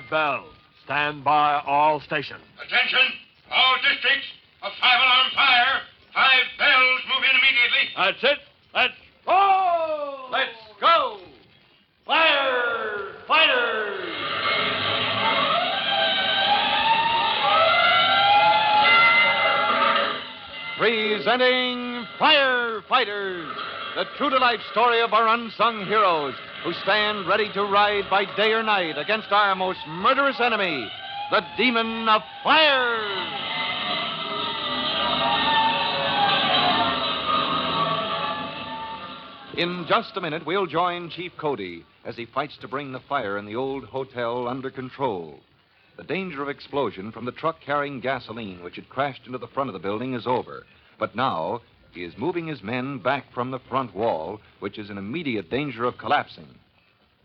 5 bells. Stand by all stations. Attention, all districts. A 5-alarm fire. 5 bells. Move in immediately. That's it. Let's roll. Let's go. Firefighters. Presenting Firefighters, the true-to-life story of our unsung heroes who stand ready to ride by day or night against our most murderous enemy, the demon of fire. In just a minute, we'll join Chief Cody as he fights to bring the fire in the old hotel under control. The danger of explosion from the truck carrying gasoline, which had crashed into the front of the building, is over. But now, he is moving his men back from the front wall, which is in immediate danger of collapsing.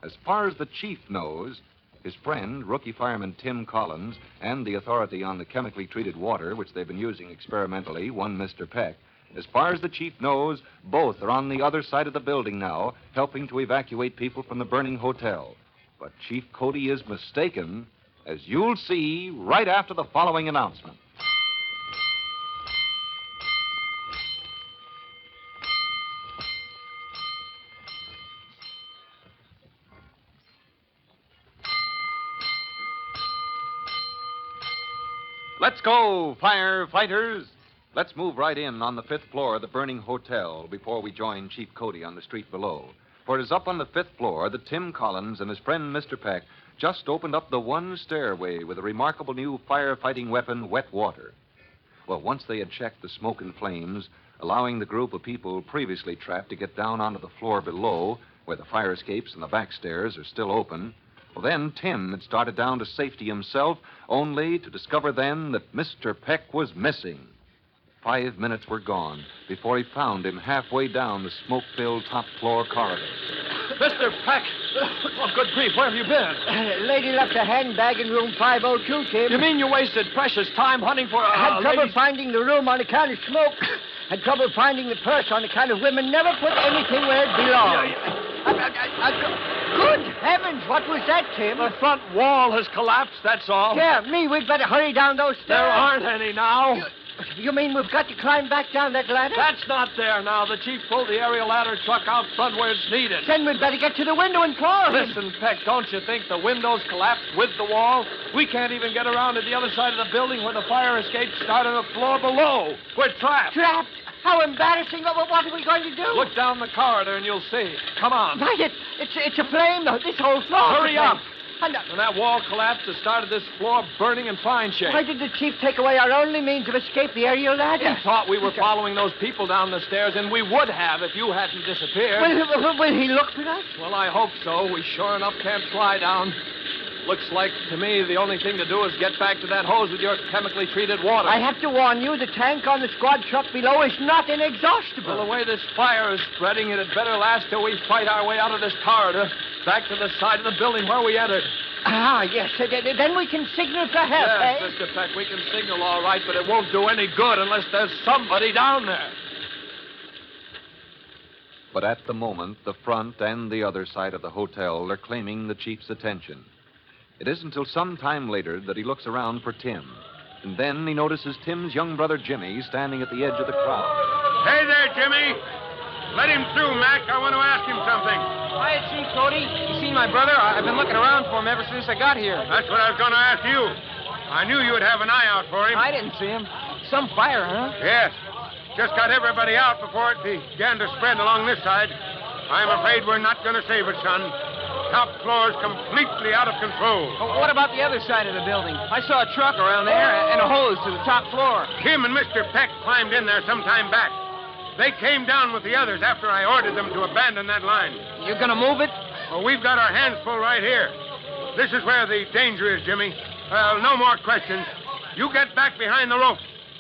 As far as the chief knows, his friend, rookie fireman Tim Collins, and the authority on the chemically treated water, which they've been using experimentally, one Mr. Peck, as far as the chief knows, both are on the other side of the building now, helping to evacuate people from the burning hotel. But Chief Cody is mistaken, as you'll see right after the following announcement. Let's go, firefighters! Let's move right in on the 5th floor of the burning hotel before we join Chief Cody on the street below. For it is up on the 5th floor that Tim Collins and his friend Mr. Peck just opened up the one stairway with a remarkable new firefighting weapon, wet water. Well, once they had checked the smoke and flames, allowing the group of people previously trapped to get down onto the floor below, where the fire escapes and the back stairs are still open, well, then Tim had started down to safety himself, only to discover then that Mr. Peck was missing. 5 minutes were gone before he found him halfway down the smoke-filled top-floor corridor. Mr. Peck! Oh, good grief, where have you been? Lady left a handbag in room 502, Tim. You mean you wasted precious time hunting for a Had trouble lady? finding the room on account of smoke. Had trouble finding the purse on account of women never put anything where it belongs. Good heavens, what was that, Tim? The front wall has collapsed, that's all. Yeah, we'd better hurry down those stairs. There aren't any now. You mean we've got to climb back down that ladder? That's not there now. The chief pulled the aerial ladder truck out front where it's needed. Then we'd better get to the window and claw him. Listen, Peck, don't you think the windows collapsed with the wall? We can't even get around to the other side of the building where the fire escape started on the floor below. We're trapped. Trapped? How embarrassing. What are we going to do? Look down the corridor and you'll see. Come on. Right, it's a flame, though. This whole floor. Hurry up. And, When that wall collapsed, it started this floor burning in fine shape. why did the chief take away our only means of escape, the aerial ladder? He thought we were following those people down the stairs, and we would have if you hadn't disappeared. Will he look for us? Well, I hope so. We sure enough can't fly down. Looks like, to me, the only thing to do is get back to that hose with your chemically treated water. I have to warn you, the tank on the squad truck below is not inexhaustible. Well, the way this fire is spreading, it had better last till we fight our way out of this corridor, back to the side of the building where we entered. Ah, yes. Then we can signal for help, Yes, eh? Mr. Peck, we can signal all right, but it won't do any good unless there's somebody down there. But at the moment, the front and the other side of the hotel are claiming the chief's attention. It isn't until some time later that he looks around for Tim. And then he notices Tim's young brother Jimmy standing at the edge of the crowd. Hey there, Jimmy. Let him through, Mac. I want to ask him something. Hi, Chief Cody. You seen my brother? I've been looking around for him ever since I got here. That's what I was going to ask you. I knew you would have an eye out for him. I didn't see him. Some fire, huh? Yes. Just got everybody out before it began to spread along this side. I'm afraid we're not going to save it, son. Top floor's completely out of control. Well, what about the other side of the building? I saw a truck around there and a hose to the top floor. Tim and Mr. Peck climbed in there some time back. They came down with the others after I ordered them to abandon that line. You gonna move it? Well, we've got our hands full right here. This is where the danger is, Jimmy. Well, no more questions. You get back behind the rope.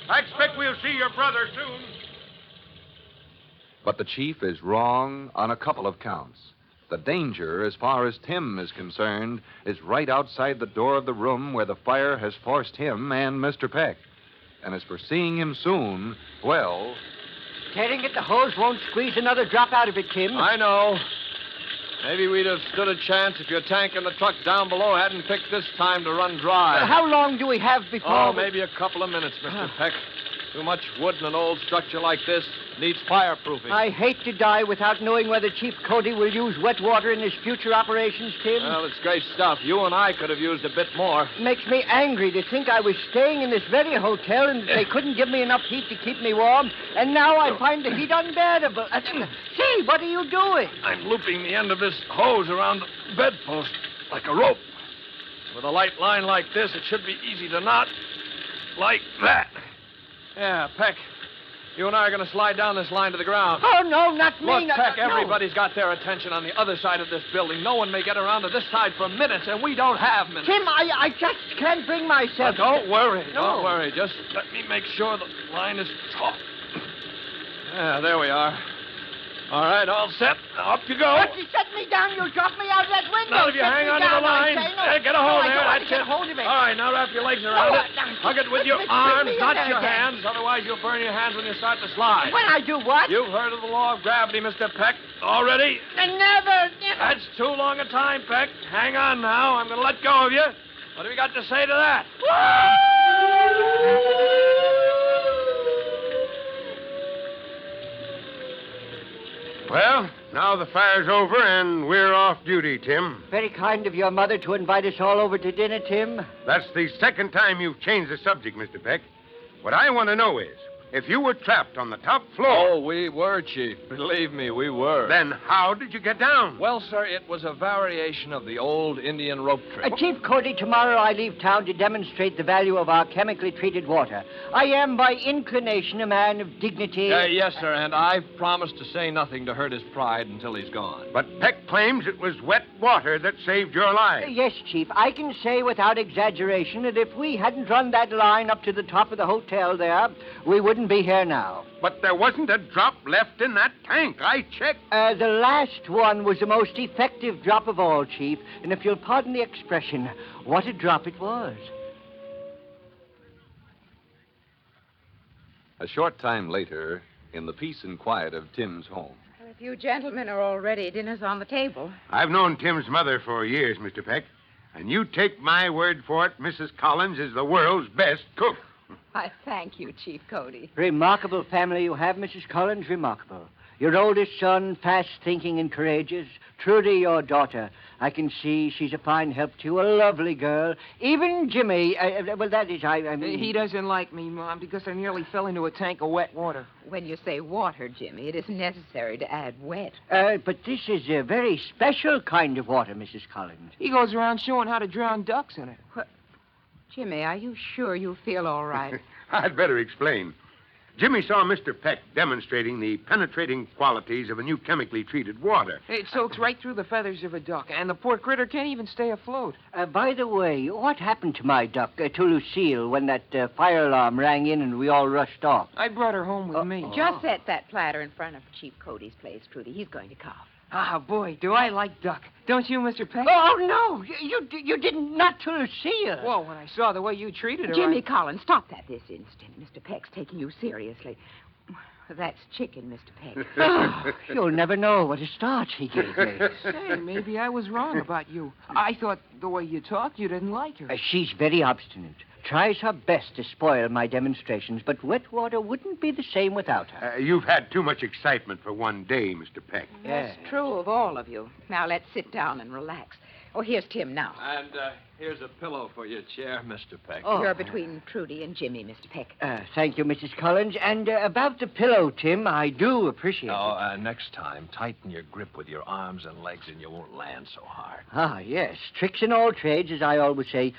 I expect we'll see your brother soon. But the chief is wrong on a couple of counts. The danger, as far as Tim is concerned, is right outside the door of the room where the fire has forced him and Mr. Peck. And as for seeing him soon, well... Staring at the hose won't squeeze another drop out of it, Tim. I know. Maybe we'd have stood a chance if your tank and the truck down below hadn't picked this time to run dry. How long do we have before... Oh, maybe a couple of minutes, Mr. Peck. Too much wood in an old structure like this needs fireproofing. I hate to die without knowing whether Chief Cody will use wet water in his future operations, Tim. Well, it's great stuff. You and I could have used a bit more. Makes me angry to think I was staying in this very hotel and that they couldn't give me enough heat to keep me warm, and now I find the heat unbearable. See, what are you doing? I'm looping the end of this hose around the bedpost like a rope. With a light line like this, it should be easy to knot like that. Yeah, Peck, you and I are going to slide down this line to the ground. Oh, no, not me. Look, Peck, no. everybody's got their attention on the other side of this building. No one may get around to this side for minutes, and we don't have minutes. Tim, I just can't bring myself... Don't worry. No. Don't worry. Just let me make sure the line is taut. Yeah, there we are. All right, all set. Now up you go. But you set me down, you'll drop me out of that window. Now, if you hang on to the line, get a hold there. That's get it. hold of it. All right, now wrap your legs around it. Hug it with your arms, not your hands. Again. Otherwise, you'll burn your hands when you start to slide. When I do what? You've heard of the law of gravity, Mr. Peck. All ready? Never. That's too long a time, Peck. Hang on now. I'm going to let go of you. What have you got to say to that? Well, now the fire's over and we're off duty, Tim. Very kind of your mother to invite us all over to dinner, Tim. That's the second time you've changed the subject, Mr. Peck. What I want to know is, if you were trapped on the top floor... Oh, we were, Chief. Believe me, we were. Then how did you get down? Well, sir, it was a variation of the old Indian rope trick. Chief Cody, tomorrow I leave town to demonstrate the value of our chemically treated water. I am, by inclination, a man of dignity. Yes, sir, and I've promised to say nothing to hurt his pride until he's gone. But Peck claims it was wet water that saved your life. Yes, Chief. I can say without exaggeration that if we hadn't run that line up to the top of the hotel there, we wouldn't be here now. But there wasn't a drop left in that tank. I checked. The last one was the most effective drop of all, Chief. And if you'll pardon the expression, what a drop it was. A short time later, in the peace and quiet of Tim's home. Well, if you gentlemen are all ready, dinner's on the table. I've known Tim's mother for years, Mr. Peck. And you take my word for it, Mrs. Collins is the world's best cook. I thank you, Chief Cody. Remarkable family you have, Mrs. Collins, remarkable. Your oldest son, fast-thinking and courageous. Trudy, your daughter. I can see she's a fine help to you, a lovely girl. Even Jimmy, well, that is, I mean... He doesn't like me, Mom, because I nearly fell into a tank of wet water. When you say water, Jimmy, it isn't necessary to add wet. But this is a very special kind of water, Mrs. Collins. He goes around showing how to drown ducks in it. Jimmy, are you sure you feel all right? I'd better explain. Jimmy saw Mr. Peck demonstrating the penetrating qualities of a new chemically treated water. It soaks right through the feathers of a duck, and the poor critter can't even stay afloat. By the way, what happened to my duck, to Lucille, when that fire alarm rang in and we all rushed off? I brought her home with me. Just set that platter in front of Chief Cody's place, Trudy. He's going to cough. Ah, boy, do I like duck. Don't you, Mr. Peck? Oh, no. You didn't, not to Lucille. Well, when I saw the way you treated her, Jimmy Collins, stop that this instant. Mr. Peck's taking you seriously. That's chicken, Mr. Peck. Oh, you'll never know what a start he gave me. Say, maybe I was wrong about you. I thought the way you talked, you didn't like her. She's very obstinate. Tries her best to spoil my demonstrations, but wet water wouldn't be the same without her. You've had too much excitement for one day, Mr. Peck. That's true of all of you. Now, let's sit down and relax. Oh, here's Tim now. And here's a pillow for your chair, Mr. Peck. Oh. You're between Trudy and Jimmy, Mr. Peck. Thank you, Mrs. Collins. And about the pillow, Tim, I do appreciate it. Next time, tighten your grip with your arms and legs and you won't land so hard. Ah, yes. Tricks in all trades, as I always say.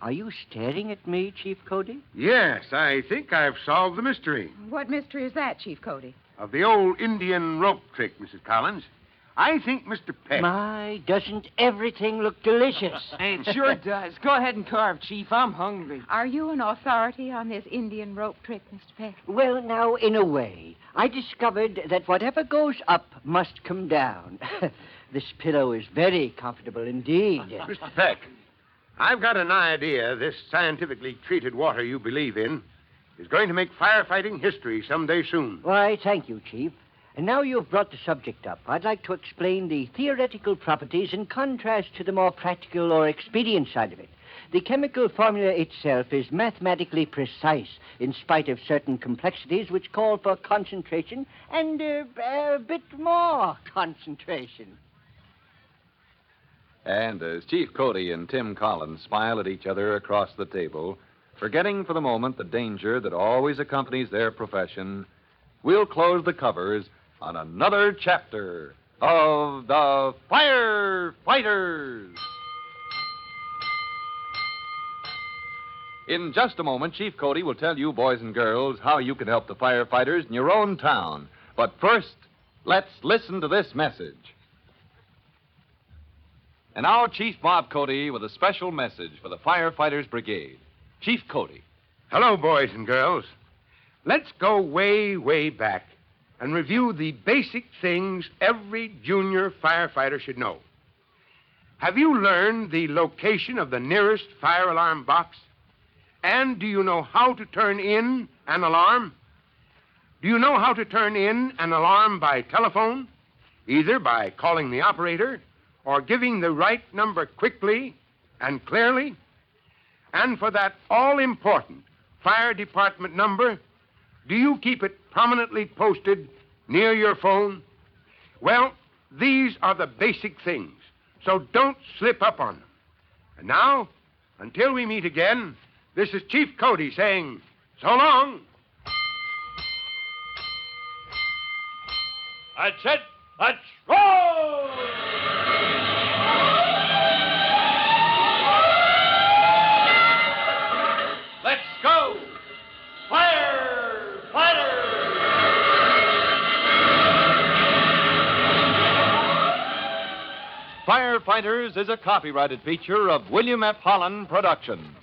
Are you staring at me, Chief Cody? Yes, I think I've solved the mystery What mystery is that, Chief Cody? of the old Indian rope trick, Mrs. Collins. I think Mr. Peck... My, doesn't everything look delicious? It sure does. Go ahead and carve, Chief. I'm hungry. Are you an authority on this Indian rope trick, Mr. Peck? Well, now, in a way, I discovered that whatever goes up must come down. This pillow is very comfortable indeed. Mr. Peck, I've got an idea this scientifically treated water you believe in is going to make firefighting history someday soon. Why, thank you, Chief. And now you've brought the subject up, I'd like to explain the theoretical properties in contrast to the more practical or expedient side of it. The chemical formula itself is mathematically precise, in spite of certain complexities which call for concentration and a bit more concentration. And as Chief Cody and Tim Collins smile at each other across the table, forgetting for the moment the danger that always accompanies their profession, we'll close the covers on another chapter of the Firefighters. In just a moment, Chief Cody will tell you, boys and girls, how you can help the firefighters in your own town. But first, let's listen to this message. And now, Chief Bob Cody with a special message for the Firefighters Brigade. Chief Cody. Hello, boys and girls. Let's go way, way back and review the basic things every junior firefighter should know. Have you learned the location of the nearest fire alarm box? And do you know how to turn in an alarm? Do you know how to turn in an alarm by telephone? Either by calling the operator or giving the right number quickly and clearly? And for that all-important fire department number, do you keep it prominently posted near your phone? Well, these are the basic things, so don't slip up on them. And now, until we meet again, this is Chief Cody saying, so long. That's it. Let's roll! Let's go! Firefighters! Firefighters is a copyrighted feature of William F. Holland Productions.